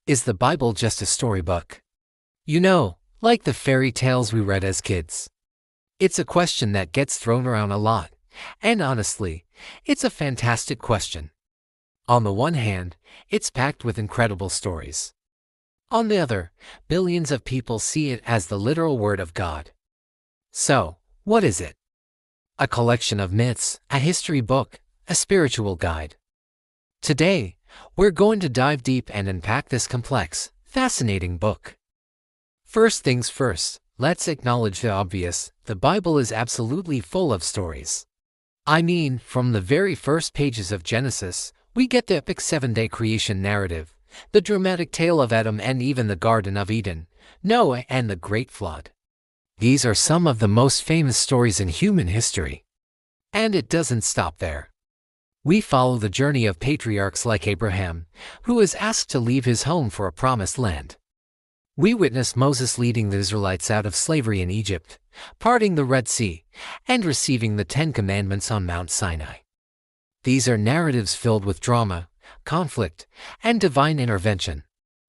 Is the Bible just a storybook? You know, like the fairy tales we read as kids. It's a question that gets thrown around a lot, and honestly, it's a fantastic question. On the one hand, it's packed with incredible stories. On the other, billions of people see it as the literal word of God. So, what is it? A collection of myths, a history book, a spiritual guide. Today, we're going to dive deep and unpack this complex, fascinating book. First things first, let's acknowledge the obvious: the Bible is absolutely full of stories. I mean, from the very first pages of Genesis, we get the epic 7-day creation narrative, the dramatic tale of Adam and even the Garden of Eden, Noah and the Great Flood. These are some of the most famous stories in human history. And it doesn't stop there. We follow the journey of patriarchs like Abraham, who was asked to leave his home for a promised land. We witness Moses leading the Israelites out of slavery in Egypt, parting the Red Sea, and receiving the 10 Commandments on Mount Sinai. These are narratives filled with drama, conflict, and divine intervention.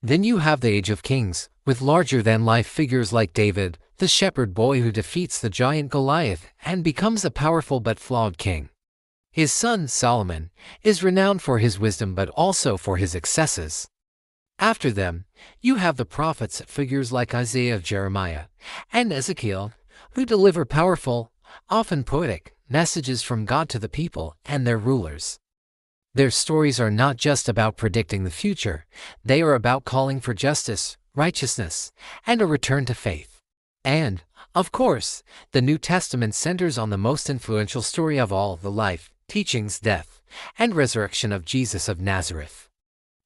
Then you have the Age of Kings, with larger-than-life figures like David, the shepherd boy who defeats the giant Goliath and becomes a powerful but flawed king. His son, Solomon, is renowned for his wisdom but also for his excesses. After them, you have the prophets, figures like Isaiah, Jeremiah, and Ezekiel, who deliver powerful, often poetic, messages from God to the people and their rulers. Their stories are not just about predicting the future, they are about calling for justice, righteousness, and a return to faith. And, of course, the New Testament centers on the most influential story of all: the life, teachings, death, and resurrection of Jesus of Nazareth.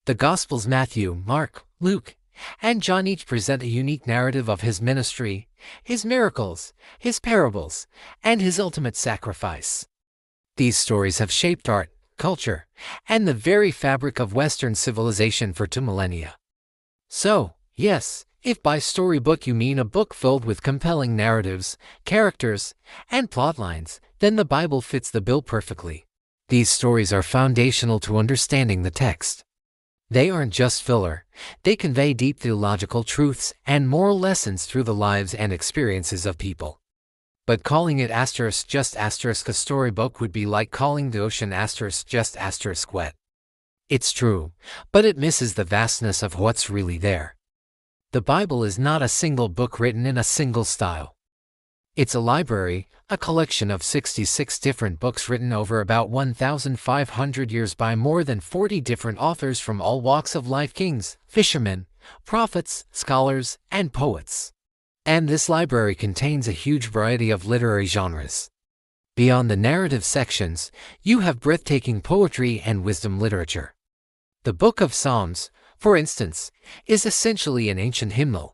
The Gospels Matthew, Mark, Luke, and John each present a unique narrative of his ministry, his miracles, his parables, and his ultimate sacrifice. These stories have shaped art, culture, and the very fabric of Western civilization for 2 millennia. So, yes, if by storybook you mean a book filled with compelling narratives, characters, and plotlines, then the Bible fits the bill perfectly. These stories are foundational to understanding the text. They aren't just filler, they convey deep theological truths and moral lessons through the lives and experiences of people. But calling it just a storybook would be like calling the ocean just wet. It's true, but it misses the vastness of what's really there. The Bible is not a single book written in a single style. It's a library, a collection of 66 different books written over about 1,500 years by more than 40 different authors from all walks of life: kings, fishermen, prophets, scholars, and poets. And this library contains a huge variety of literary genres. Beyond the narrative sections, you have breathtaking poetry and wisdom literature. The Book of Psalms, for instance, is essentially an ancient hymnal.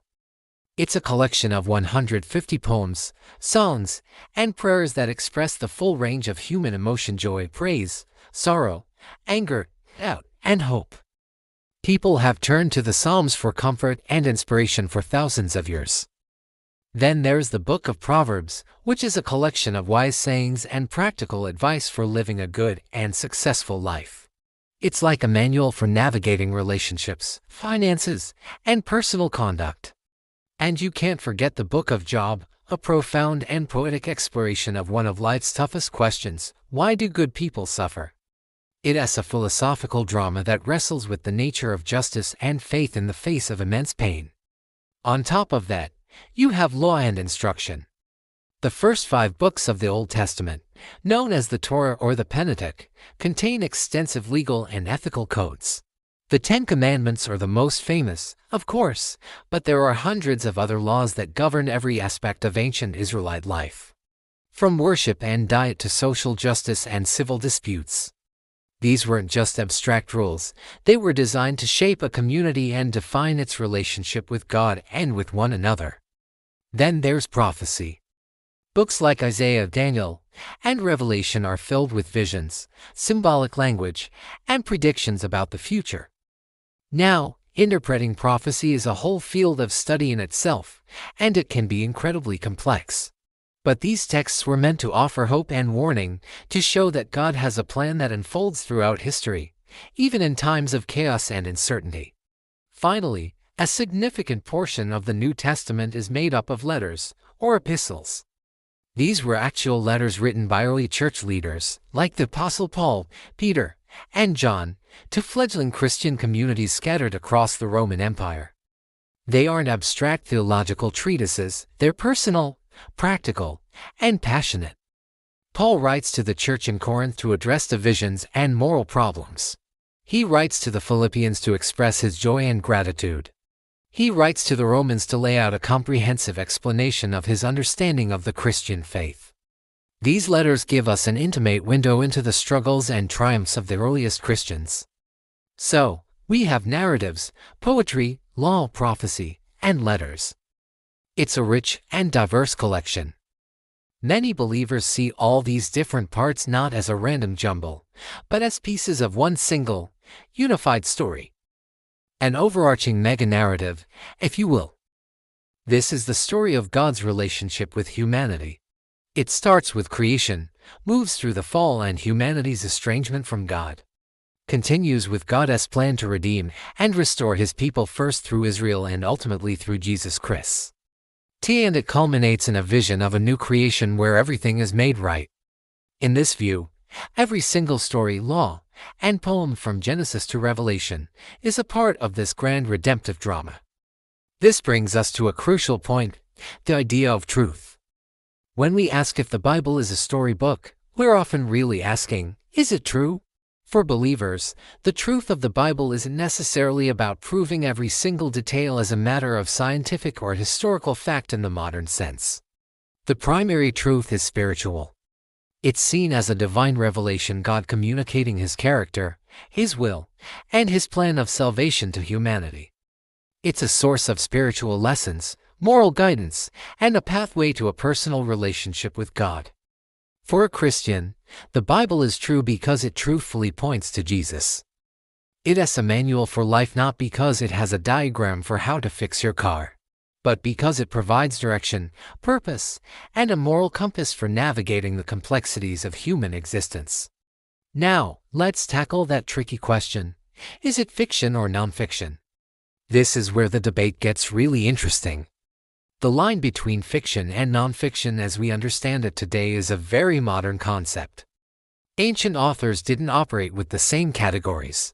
It's a collection of 150 poems, songs, and prayers that express the full range of human emotion: joy, praise, sorrow, anger, doubt, and hope. People have turned to the Psalms for comfort and inspiration for thousands of years. Then there's the Book of Proverbs, which is a collection of wise sayings and practical advice for living a good and successful life. It's like a manual for navigating relationships, finances, and personal conduct. And you can't forget the Book of Job, a profound and poetic exploration of one of life's toughest questions: why do good people suffer? It has a philosophical drama that wrestles with the nature of justice and faith in the face of immense pain. On top of that, you have law and instruction. The first 5 books of the Old Testament, known as the Torah or the Pentateuch, contain extensive legal and ethical codes. The 10 Commandments are the most famous, of course, but there are hundreds of other laws that govern every aspect of ancient Israelite life. From worship and diet to social justice and civil disputes. These weren't just abstract rules, they were designed to shape a community and define its relationship with God and with one another. Then there's prophecy. Books like Isaiah, Daniel, and Revelation are filled with visions, symbolic language, and predictions about the future. Now, interpreting prophecy is a whole field of study in itself, and it can be incredibly complex. But these texts were meant to offer hope and warning, to show that God has a plan that unfolds throughout history, even in times of chaos and uncertainty. Finally, a significant portion of the New Testament is made up of letters, or epistles. These were actual letters written by early church leaders, like the Apostle Paul, Peter, and John, to fledgling Christian communities scattered across the Roman Empire. They aren't abstract theological treatises, they're personal, practical, and passionate. Paul writes to the church in Corinth to address divisions and moral problems. He writes to the Philippians to express his joy and gratitude. He writes to the Romans to lay out a comprehensive explanation of his understanding of the Christian faith. These letters give us an intimate window into the struggles and triumphs of the earliest Christians. So, we have narratives, poetry, law, prophecy, and letters. It's a rich and diverse collection. Many believers see all these different parts not as a random jumble, but as pieces of one single, unified story. An overarching mega-narrative, if you will. This is the story of God's relationship with humanity. It starts with creation, moves through the fall and humanity's estrangement from God, continues with God's plan to redeem and restore his people first through Israel and ultimately through Jesus Christ. And it culminates in a vision of a new creation where everything is made right. In this view, every single story, law, and poem from Genesis to Revelation is a part of this grand redemptive drama. This brings us to a crucial point, the idea of truth. When we ask if the Bible is a storybook, we're often really asking, is it true? For believers, the truth of the Bible isn't necessarily about proving every single detail as a matter of scientific or historical fact in the modern sense. The primary truth is spiritual. It's seen as a divine revelation, God communicating his character, his will, and his plan of salvation to humanity. It's a source of spiritual lessons, moral guidance, and a pathway to a personal relationship with God. For a Christian, the Bible is true because it truthfully points to Jesus. It's a manual for life not because it has a diagram for how to fix your car, but because it provides direction, purpose, and a moral compass for navigating the complexities of human existence. Now, let's tackle that tricky question. Is it fiction or nonfiction? This is where the debate gets really interesting. The line between fiction and nonfiction as we understand it today is a very modern concept. Ancient authors didn't operate with the same categories.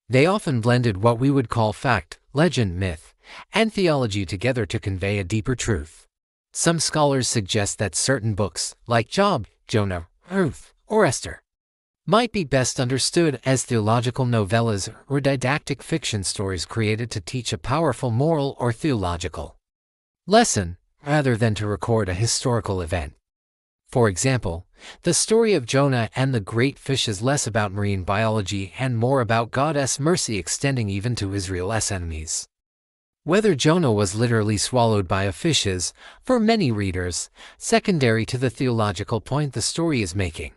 They often blended what we would call fact, legend, myth, and theology together to convey a deeper truth. Some scholars suggest that certain books, like Job, Jonah, Ruth, or Esther, might be best understood as theological novellas or didactic fiction stories created to teach a powerful moral or theological lesson, rather than to record a historical event. For example, the story of Jonah and the great fish is less about marine biology and more about God's mercy extending even to Israel's enemies. Whether Jonah was literally swallowed by a fish is, for many readers, secondary to the theological point the story is making.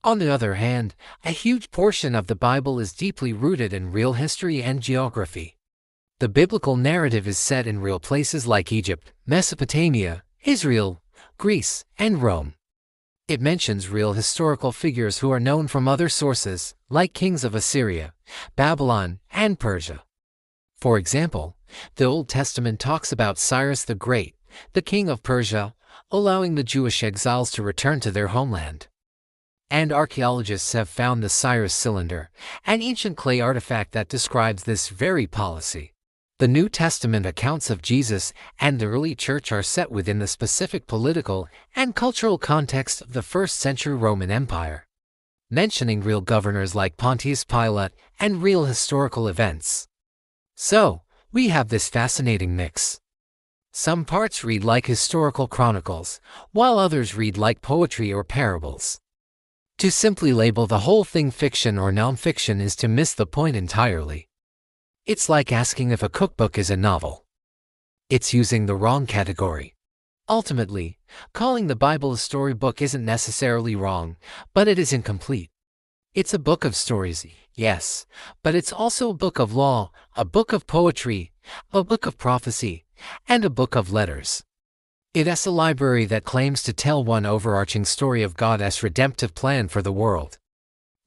On the other hand, a huge portion of the Bible is deeply rooted in real history and geography. The biblical narrative is set in real places like Egypt, Mesopotamia, Israel, Greece, and Rome. It mentions real historical figures who are known from other sources, like kings of Assyria, Babylon, and Persia. For example, the Old Testament talks about Cyrus the Great, the king of Persia, allowing the Jewish exiles to return to their homeland. And archaeologists have found the Cyrus cylinder, an ancient clay artifact that describes this very policy. The New Testament accounts of Jesus and the early church are set within the specific political and cultural context of the first-century Roman Empire, mentioning real governors like Pontius Pilate and real historical events. So, we have this fascinating mix. Some parts read like historical chronicles, while others read like poetry or parables. To simply label the whole thing fiction or nonfiction is to miss the point entirely. It's like asking if a cookbook is a novel. It's using the wrong category. Ultimately, calling the Bible a storybook isn't necessarily wrong, but it is incomplete. It's a book of stories, yes, but it's also a book of law, a book of poetry, a book of prophecy, and a book of letters. It's a library that claims to tell one overarching story of God's redemptive plan for the world.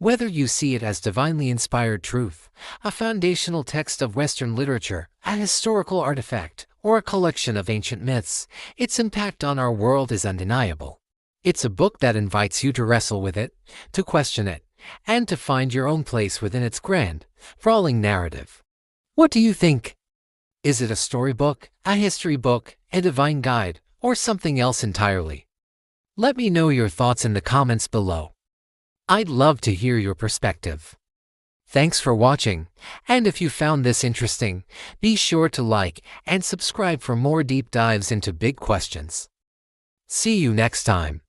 Whether you see it as divinely inspired truth, a foundational text of Western literature, a historical artifact, or a collection of ancient myths, its impact on our world is undeniable. It's a book that invites you to wrestle with it, to question it, and to find your own place within its grand, sprawling narrative. What do you think? Is it a storybook, a history book, a divine guide, or something else entirely? Let me know your thoughts in the comments below. I'd love to hear your perspective. Thanks for watching, and if you found this interesting, be sure to like and subscribe for more deep dives into big questions. See you next time.